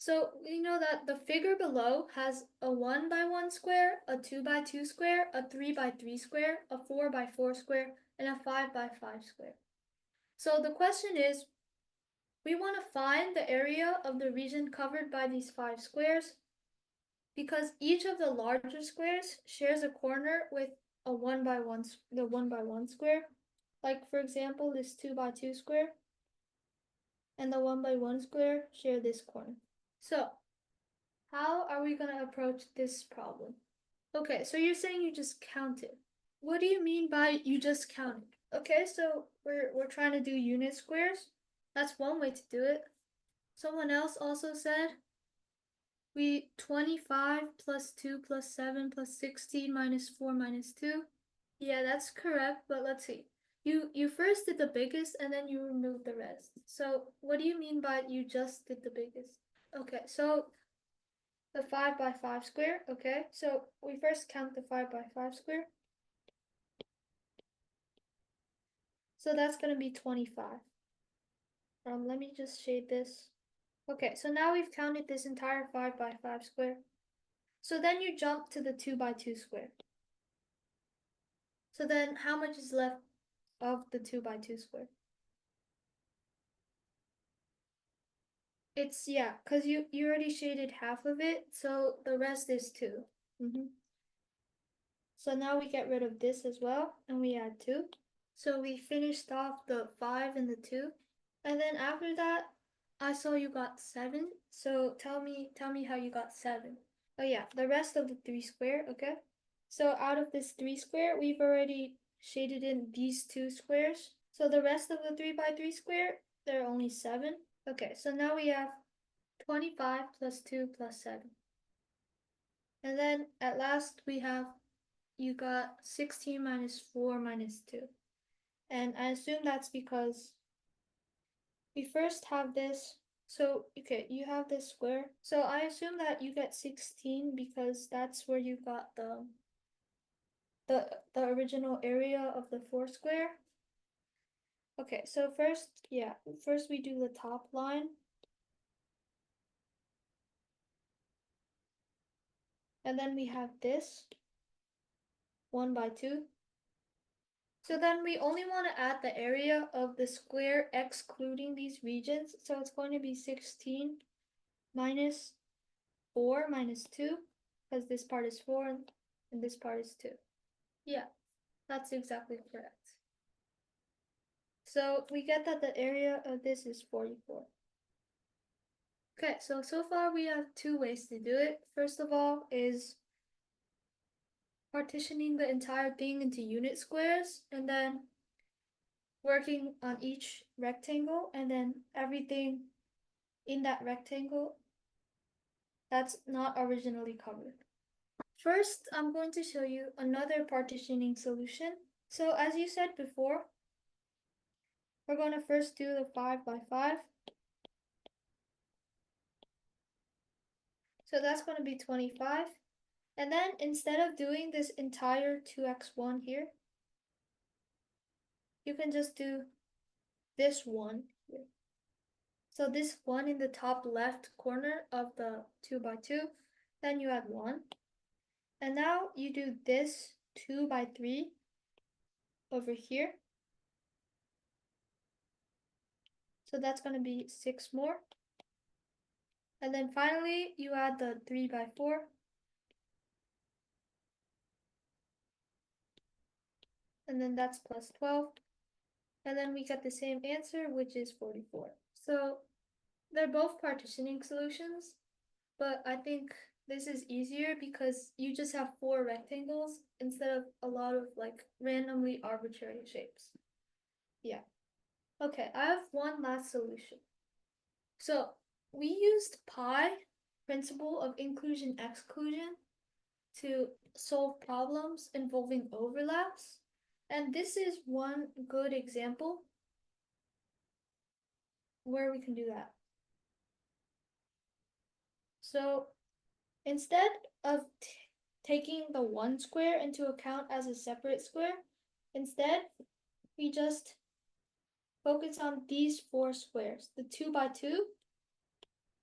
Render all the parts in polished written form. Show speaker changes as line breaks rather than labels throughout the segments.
So we know that the figure below has a 1 by 1 square, a 2 by 2 square, a 3 by 3 square, a 4 by 4 square, and a 5 by 5 square. So the question is, we want to find the area of the region covered by these 5 squares because each of the larger squares shares a corner with a 1 by 1, the 1 by 1 square. Like for example, this 2 by 2 square and the 1 by 1 square share this corner. So how are we going to approach this problem? Okay, so you're saying you just counted. What do you mean by you just counted? Okay, so we're trying to do unit squares. That's one way to do it. Someone else also said we 25 plus 2 plus 7 plus 16 minus 4 minus 2. Yeah, that's correct, but let's see. You first did the biggest and then you removed the rest. So what do you mean by you just did the biggest? Okay, so the 5 by 5 square, okay? So we first count the 5 by 5 square. So that's going to be 25. Let me just shade this. Okay, so now we've counted this entire 5 by 5 square. So then you jump to the 2 by 2 square. So then how much is left of the 2 by 2 square? It's, yeah, because you already shaded half of it, so the rest is 2. So now we get rid of this as well, and we add 2. So we finished off the 5 and the 2. And then after that, I saw you got 7. So tell me how you got 7. Oh yeah, the rest of the 3 square, okay? So out of this 3 square, we've already shaded in these 2 squares. So the rest of the 3 by 3 square, there are only 7. Okay, so now we have 25 plus 2 plus 7. And then at last we have, you got 16 minus 4 minus 2. And I assume that's because we first have this. So, okay, you have this square. So I assume that you get 16 because that's where you got the original area of the 4 square. Okay, so first we do the top line. And then we have this 1 by 2. So then we only want to add the area of the square excluding these regions. So it's going to be 16 minus 4 minus 2, because this part is 4 and this part is 2. Yeah, that's exactly correct. So we get that the area of this is 44. Okay, so far we have 2 ways to do it. First of all is partitioning the entire thing into unit squares and then working on each rectangle and then everything in that rectangle that's not originally covered. First, I'm going to show you another partitioning solution. So as you said before, we're going to first do the 5 by 5. So that's going to be 25. And then instead of doing this entire 2x1 here, you can just do this 1 here. So this 1 in the top left corner of the 2 by 2, then you add 1. And now you do this 2 by 3 over here. So that's going to be 6 more. And then finally, you add the 3 by 4. And then that's plus 12. And then we get the same answer, which is 44. So they're both partitioning solutions, but I think this is easier because you just have 4 rectangles instead of a lot of like randomly arbitrary shapes. Yeah. Okay, I have one last solution. So we used pi, principle of inclusion-exclusion, to solve problems involving overlaps. And this is one good example where we can do that. So instead of taking the 1 square into account as a separate square, instead we just focus on these 4 squares, the 2 by 2,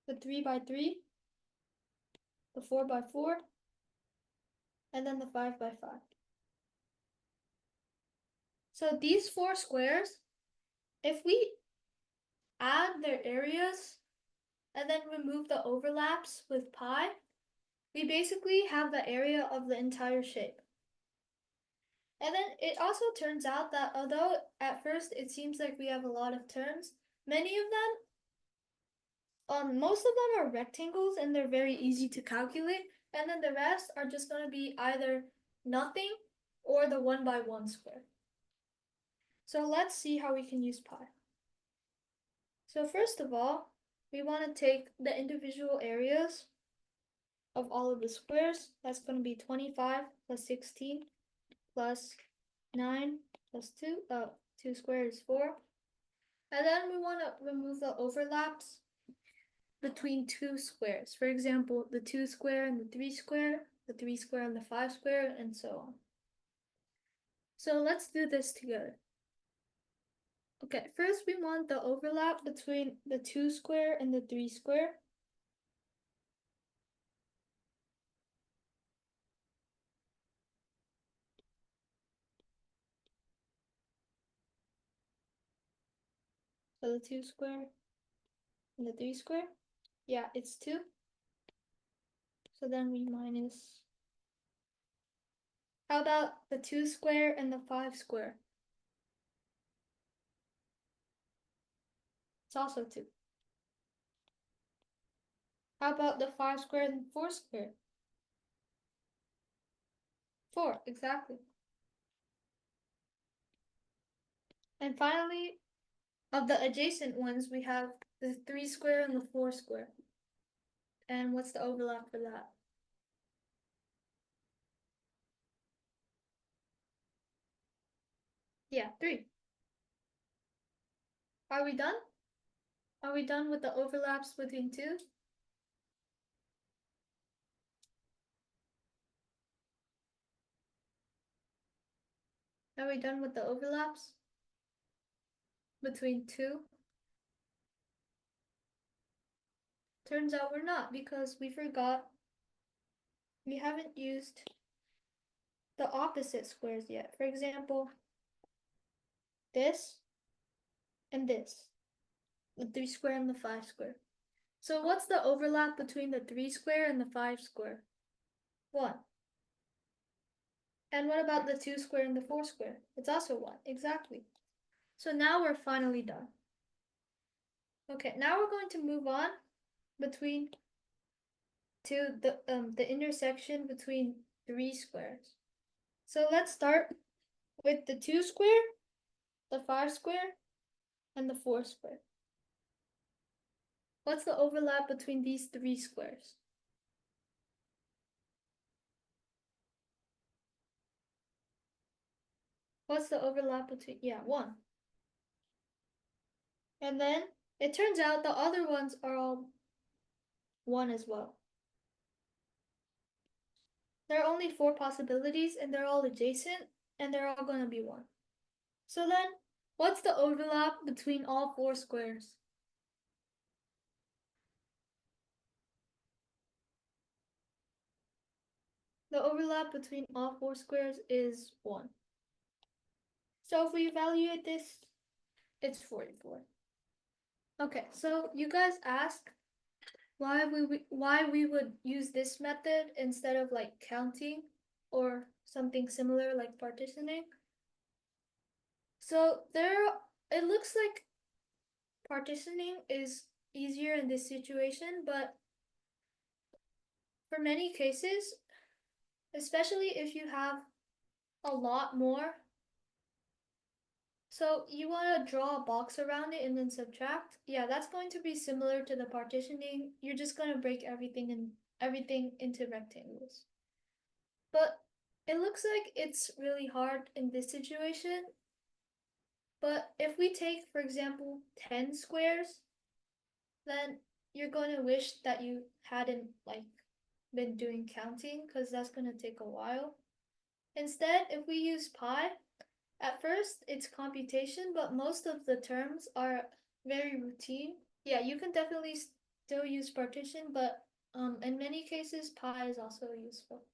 the 3 by 3, the 4 by 4, and then the 5 by 5. So these four squares, if we add their areas and then remove the overlaps with pi, we basically have the area of the entire shape. And then it also turns out that although at first it seems like we have a lot of terms, many of them, most of them are rectangles and they're very easy to calculate. And then the rest are just going to be either nothing or the 1 by 1 square. So let's see how we can use pi. So first of all, we want to take the individual areas of all of the squares. That's going to be 25 plus 16 plus 9 plus 2. 2 squared is 4. And then we want to remove the overlaps between two squares. For example, the 2 square and the 3 square, the 3 square and the 5 square, and so on. So let's do this together. Okay, first we want the overlap between the 2 square and the 3 square. So the 2 square and the 3 square. Yeah, it's 2. So then we minus. How about the 2 square and the 5 square? It's also 2. How about the 5 square and the 4 square? 4, exactly. And finally, of the adjacent ones, we have the 3 square and the 4 square. And what's the overlap for that? Yeah, 3. Are we done? Are we done with the overlaps between 2? Are we done with the overlaps between 2? Turns out we're not, because we forgot we haven't used the opposite squares yet. For example, this and this, the 3 square and the 5 square. So what's the overlap between the 3 square and the 5 square? 1. And what about the 2 square and the 4 square? It's also 1, exactly. So now we're finally done. Okay, now we're going to move on between to the intersection between 3 squares. So let's start with the 2 square, the 5 square, and the 4 square. What's the overlap between these 3 squares? What's the overlap between, yeah, 1. And then it turns out the other ones are all 1 as well. There are only 4 possibilities and they're all adjacent and they're all going to be 1. So then, what's the overlap between all 4 squares? The overlap between all 4 squares is 1. So if we evaluate this, it's 44. Okay, so you guys ask why we would use this method instead of like counting or something similar like partitioning. So it looks like partitioning is easier in this situation, but for many cases, especially if you have a lot more, so you want to draw a box around it and then subtract. Yeah, that's going to be similar to the partitioning. You're just going to break everything into rectangles. But it looks like it's really hard in this situation. But if we take, for example, 10 squares, then you're going to wish that you hadn't like been doing counting because that's going to take a while. Instead, if we use pi, at first it's computation, but most of the terms are very routine. Yeah, you can definitely still use partition, but in many cases pi is also useful.